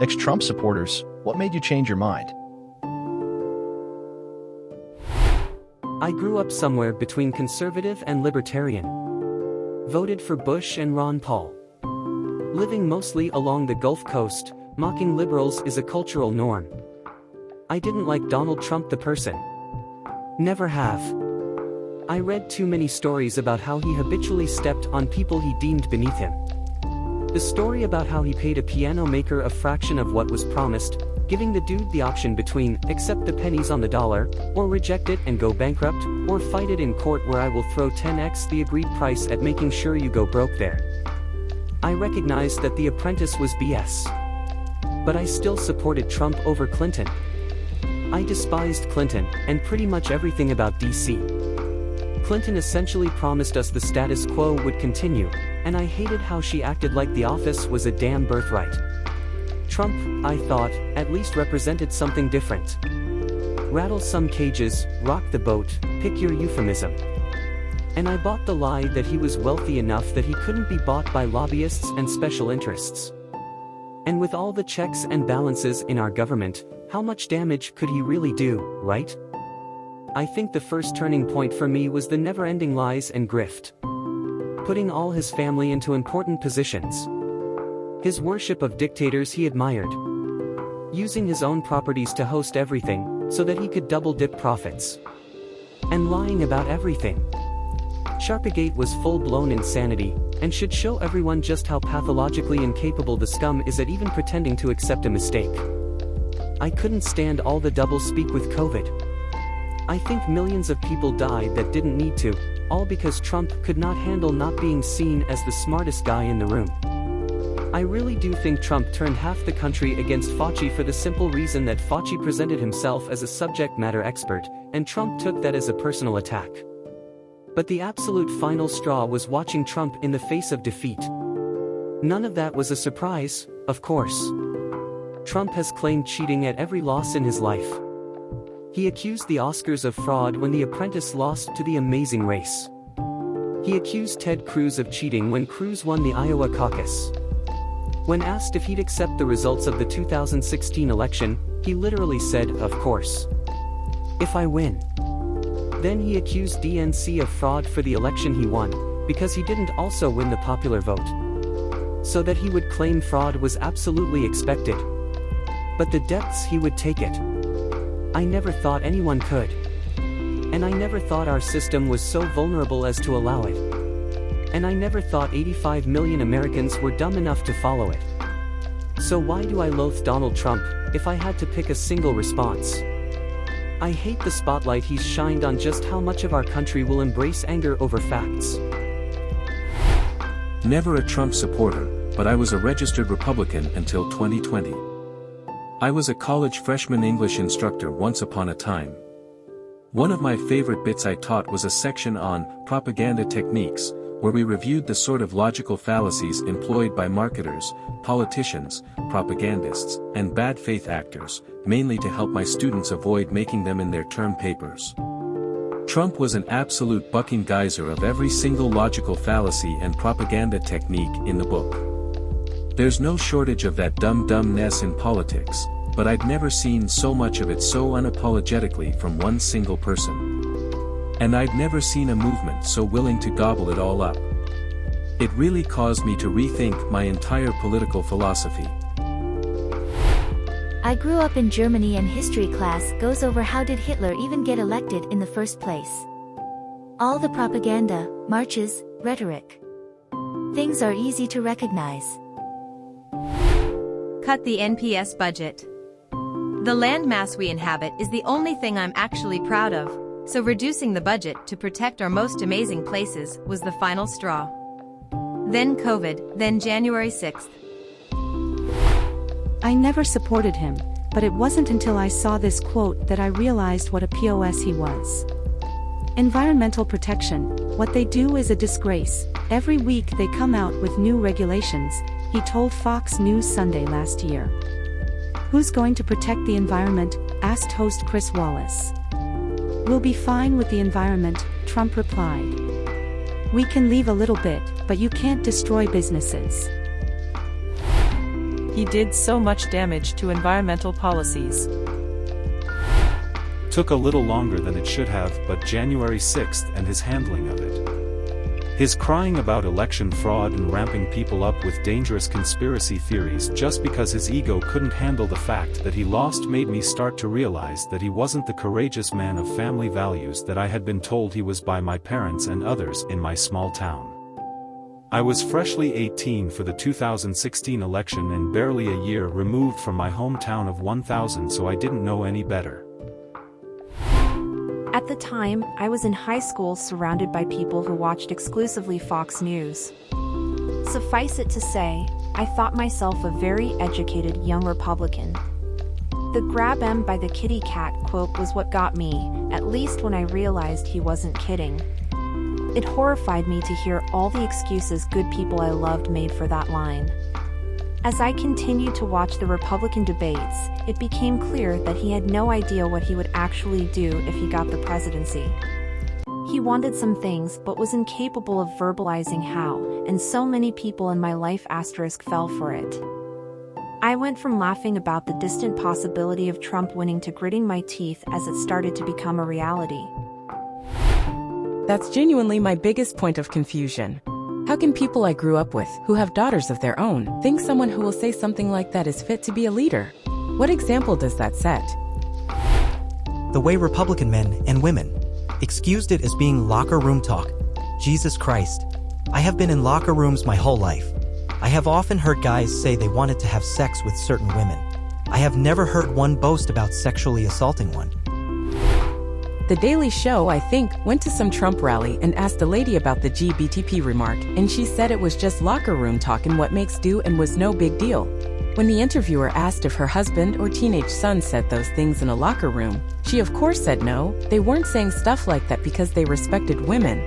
Ex-Trump supporters, what made you change your mind? I grew up somewhere between conservative and libertarian. Voted for Bush and Ron Paul. Living mostly along the Gulf Coast, mocking liberals is a cultural norm. I didn't like Donald Trump the person. Never have. I read too many stories about how he habitually stepped on people he deemed beneath him. The story about how he paid a piano maker a fraction of what was promised, giving the dude the option between accept the pennies on the dollar, or reject it and go bankrupt, or fight it in court where I will throw 10x the agreed price at making sure you go broke there. I recognized that The Apprentice was BS. But I still supported Trump over Clinton. I despised Clinton, and pretty much everything about DC. Clinton essentially promised us the status quo would continue, and I hated how she acted like the office was a damn birthright. Trump, I thought, at least represented something different. Rattle some cages, rock the boat, pick your euphemism. And I bought the lie that he was wealthy enough that he couldn't be bought by lobbyists and special interests. And with all the checks and balances in our government, how much damage could he really do, right? I think the first turning point for me was the never-ending lies and grift. Putting all his family into important positions. His worship of dictators he admired. Using his own properties to host everything, so that he could double-dip profits. And lying about everything. Sharpagate was full-blown insanity, and should show everyone just how pathologically incapable the scum is at even pretending to accept a mistake. I couldn't stand all the double-speak with COVID. I think millions of people died that didn't need to, all because Trump could not handle not being seen as the smartest guy in the room. I really do think Trump turned half the country against Fauci for the simple reason that Fauci presented himself as a subject matter expert, and Trump took that as a personal attack. But the absolute final straw was watching Trump in the face of defeat. None of that was a surprise, of course. Trump has claimed cheating at every loss in his life. He accused the Oscars of fraud when The Apprentice lost to The Amazing Race. He accused Ted Cruz of cheating when Cruz won the Iowa caucus. When asked if he'd accept the results of the 2016 election, he literally said, "Of course. If I win." Then he accused DNC of fraud for the election he won, because he didn't also win the popular vote. So that he would claim fraud was absolutely expected. But the depths he would take it. I never thought anyone could. And I never thought our system was so vulnerable as to allow it. And I never thought 85 million Americans were dumb enough to follow it. So why do I loathe Donald Trump, if I had to pick a single response? I hate the spotlight he's shined on just how much of our country will embrace anger over facts. Never a Trump supporter, but I was a registered Republican until 2020. I was a college freshman English instructor once upon a time. One of my favorite bits I taught was a section on propaganda techniques, where we reviewed the sort of logical fallacies employed by marketers, politicians, propagandists, and bad faith actors, mainly to help my students avoid making them in their term papers. Trump was an absolute bucking geyser of every single logical fallacy and propaganda technique in the book. There's no shortage of that dumb-dumbness in politics, but I'd never seen so much of it so unapologetically from one single person. And I'd never seen a movement so willing to gobble it all up. It really caused me to rethink my entire political philosophy. I grew up in Germany and history class goes over how did Hitler even get elected in the first place. All the propaganda, marches, rhetoric. Things are easy to recognize. Cut the NPS budget. The landmass we inhabit is the only thing I'm actually proud of, so reducing the budget to protect our most amazing places was the final straw. Then COVID, then January 6th. I never supported him, but it wasn't until I saw this quote that I realized what a POS he was. Environmental protection, what they do is a disgrace. Every week they come out with new regulations, he told Fox News Sunday last year. Who's going to protect the environment? Asked host Chris Wallace. We'll be fine with the environment, Trump replied. We can leave a little bit, but you can't destroy businesses. He did so much damage to environmental policies. Took a little longer than it should have, but January 6th and his handling of it. His crying about election fraud and ramping people up with dangerous conspiracy theories just because his ego couldn't handle the fact that he lost made me start to realize that he wasn't the courageous man of family values that I had been told he was by my parents and others in my small town. I was freshly 18 for the 2016 election and barely a year removed from my hometown of 1000, so I didn't know any better. At the time, I was in high school surrounded by people who watched exclusively Fox News. Suffice it to say, I thought myself a very educated young Republican. The "grab 'em by the kitty cat" quote was what got me, at least when I realized he wasn't kidding. It horrified me to hear all the excuses good people I loved made for that line. As I continued to watch the Republican debates, it became clear that he had no idea what he would actually do if he got the presidency. He wanted some things but was incapable of verbalizing how, and so many people in my life fell for it. I went from laughing about the distant possibility of Trump winning to gritting my teeth as it started to become a reality. That's genuinely my biggest point of confusion. How can people I grew up with, who have daughters of their own, think someone who will say something like that is fit to be a leader? What example does that set? The way Republican men and women excused it as being locker room talk. Jesus Christ. I have been in locker rooms my whole life. I have often heard guys say they wanted to have sex with certain women. I have never heard one boast about sexually assaulting one. The Daily Show, I think, went to some Trump rally and asked a lady about the GBTP remark, and she said it was just locker room talk and what makes do and was no big deal. When the interviewer asked if her husband or teenage son said those things in a locker room, she of course said no, they weren't saying stuff like that because they respected women.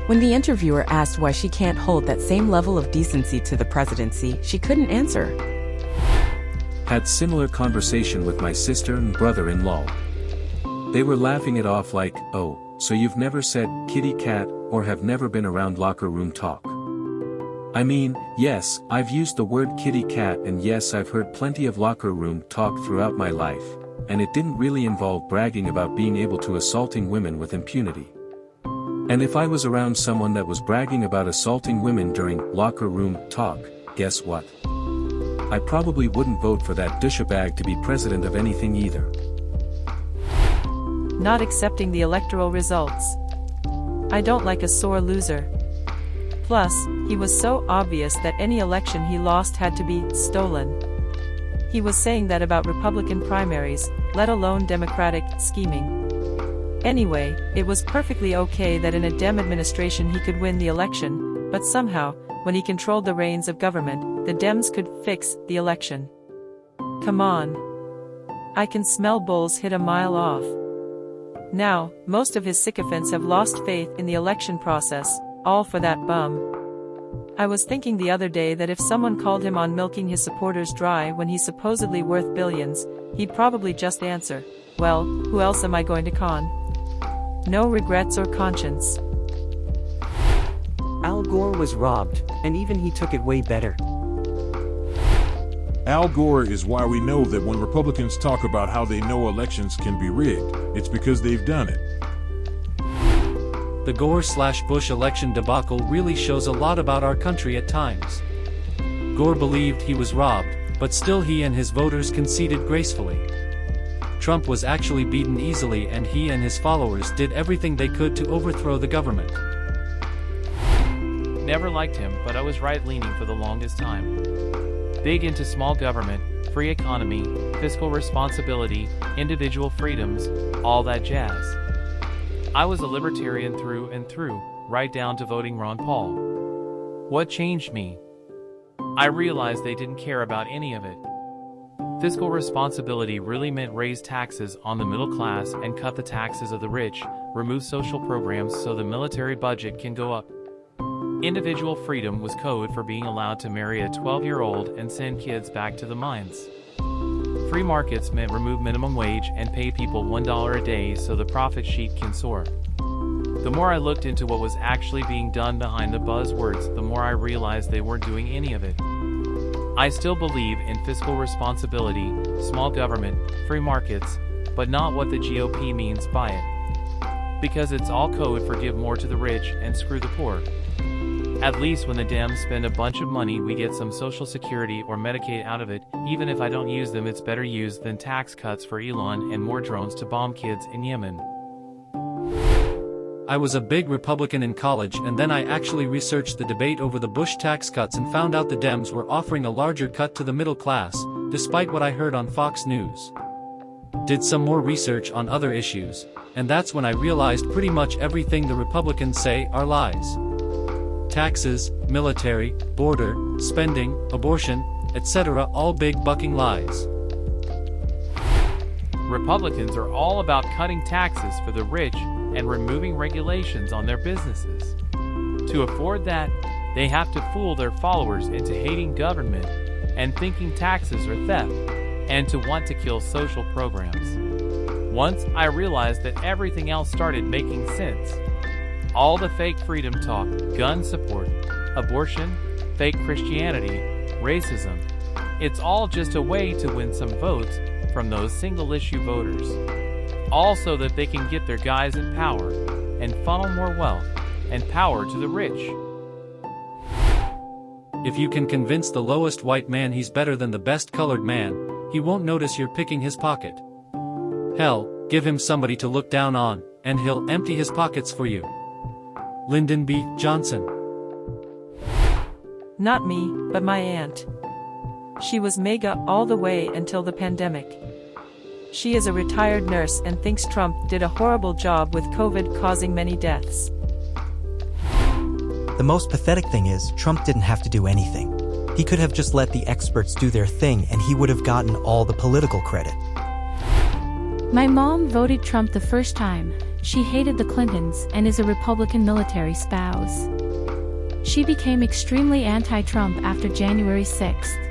When the interviewer asked why she can't hold that same level of decency to the presidency, she couldn't answer. Had similar conversation with my sister and brother-in-law. They were laughing it off like, oh, so you've never said kitty cat or have never been around locker room talk. I mean, yes, I've used the word kitty cat, and yes, I've heard plenty of locker room talk throughout my life, and it didn't really involve bragging about being able to assaulting women with impunity. And if I was around someone that was bragging about assaulting women during locker room talk, guess what? I probably wouldn't vote for that douchebag to be president of anything either. Not accepting the electoral results. I don't like a sore loser. Plus, he was so obvious that any election he lost had to be stolen. He was saying that about Republican primaries, let alone Democratic scheming. Anyway, it was perfectly okay that in a Dem administration he could win the election, but somehow, when he controlled the reins of government, the Dems could fix the election. Come on. I can smell bulls hit a mile off. Now, most of his sycophants have lost faith in the election process, all for that bum. I was thinking the other day that if someone called him on milking his supporters dry when he's supposedly worth billions, he'd probably just answer, well, who else am I going to con? No regrets or conscience. Al Gore was robbed, and even he took it way better. Al Gore is why we know that when Republicans talk about how they know elections can be rigged, it's because they've done it. The Gore/Bush election debacle really shows a lot about our country at times. Gore believed he was robbed, but still he and his voters conceded gracefully. Trump was actually beaten easily, and he and his followers did everything they could to overthrow the government. Never liked him, but I was right-leaning for the longest time. Big into small government, free economy, fiscal responsibility, individual freedoms, all that jazz. I was a libertarian through and through, right down to voting Ron Paul. What changed me? I realized they didn't care about any of it. Fiscal responsibility really meant raise taxes on the middle class and cut the taxes of the rich, remove social programs so the military budget can go up. Individual freedom was code for being allowed to marry a 12-year-old and send kids back to the mines. Free markets meant remove minimum wage and pay people $1 a day so the profit sheet can soar. The more I looked into what was actually being done behind the buzzwords, the more I realized they weren't doing any of it. I still believe in fiscal responsibility, small government, free markets, but not what the GOP means by it. Because it's all code for give more to the rich and screw the poor. At least when the Dems spend a bunch of money, we get some Social Security or Medicaid out of it. Even if I don't use them, it's better used than tax cuts for Elon and more drones to bomb kids in Yemen. I was a big Republican in college, and then I actually researched the debate over the Bush tax cuts and found out the Dems were offering a larger cut to the middle class, despite what I heard on Fox News. Did some more research on other issues, and that's when I realized pretty much everything the Republicans say are lies. Taxes, military, border, spending, abortion, etc., all big bucking lies. Republicans are all about cutting taxes for the rich and removing regulations on their businesses. To afford that, they have to fool their followers into hating government and thinking taxes are theft, and to want to kill social programs. Once I realized that everything else started making sense. All the fake freedom talk, gun support, abortion, fake Christianity, racism, it's all just a way to win some votes from those single-issue voters. All so that they can get their guys in power and funnel more wealth and power to the rich. If you can convince the lowest white man he's better than the best colored man, he won't notice you're picking his pocket. Hell, give him somebody to look down on, and he'll empty his pockets for you. Lyndon B. Johnson. Not me, but my aunt. She was MAGA all the way until the pandemic. She is a retired nurse and thinks Trump did a horrible job with COVID, causing many deaths. The most pathetic thing is, Trump didn't have to do anything. He could have just let the experts do their thing and he would have gotten all the political credit. My mom voted Trump the first time. She hated the Clintons and is a Republican military spouse. She became extremely anti-Trump after January 6th.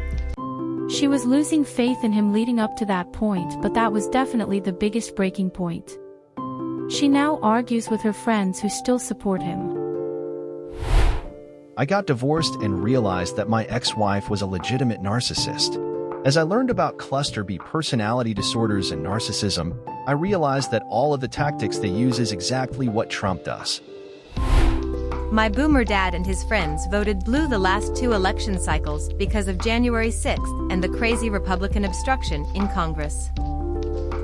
She was losing faith in him leading up to that point, but that was definitely the biggest breaking point. She now argues with her friends who still support him. I got divorced and realized that my ex-wife was a legitimate narcissist. As I learned about cluster B personality disorders and narcissism, I realized that all of the tactics they use is exactly what Trump does. My boomer dad and his friends voted blue the last 2 election cycles because of January 6th and the crazy Republican obstruction in Congress.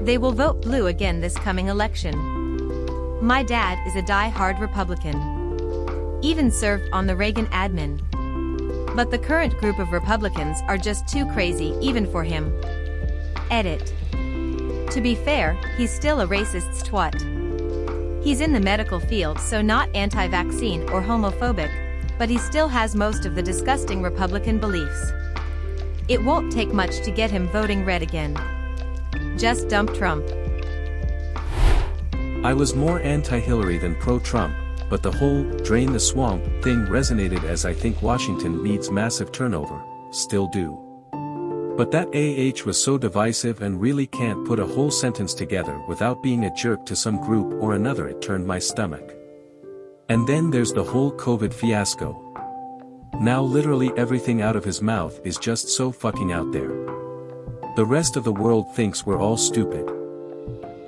They will vote blue again this coming election. My dad is a die-hard Republican. Even served on the Reagan admin. But the current group of Republicans are just too crazy even for him. Edit. To be fair, he's still a racist's twat. He's in the medical field, so not anti-vaccine or homophobic, but he still has most of the disgusting Republican beliefs. It won't take much to get him voting red again. Just dump Trump. I was more anti-Hillary than pro-Trump, but the whole "drain the swamp" thing resonated, as I think Washington needs massive turnover, still do. But that was so divisive and really can't put a whole sentence together without being a jerk to some group or another. It turned my stomach. And then there's the whole COVID fiasco. Now literally everything out of his mouth is just so fucking out there. The rest of the world thinks we're all stupid.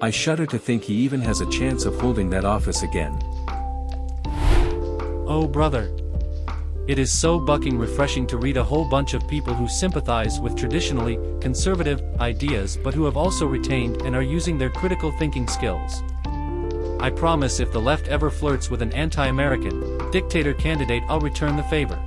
I shudder to think he even has a chance of holding that office again. Oh brother. It is so bucking refreshing to read a whole bunch of people who sympathize with traditionally conservative ideas but who have also retained and are using their critical thinking skills. I promise if the left ever flirts with an anti-American dictator candidate, I'll return the favor.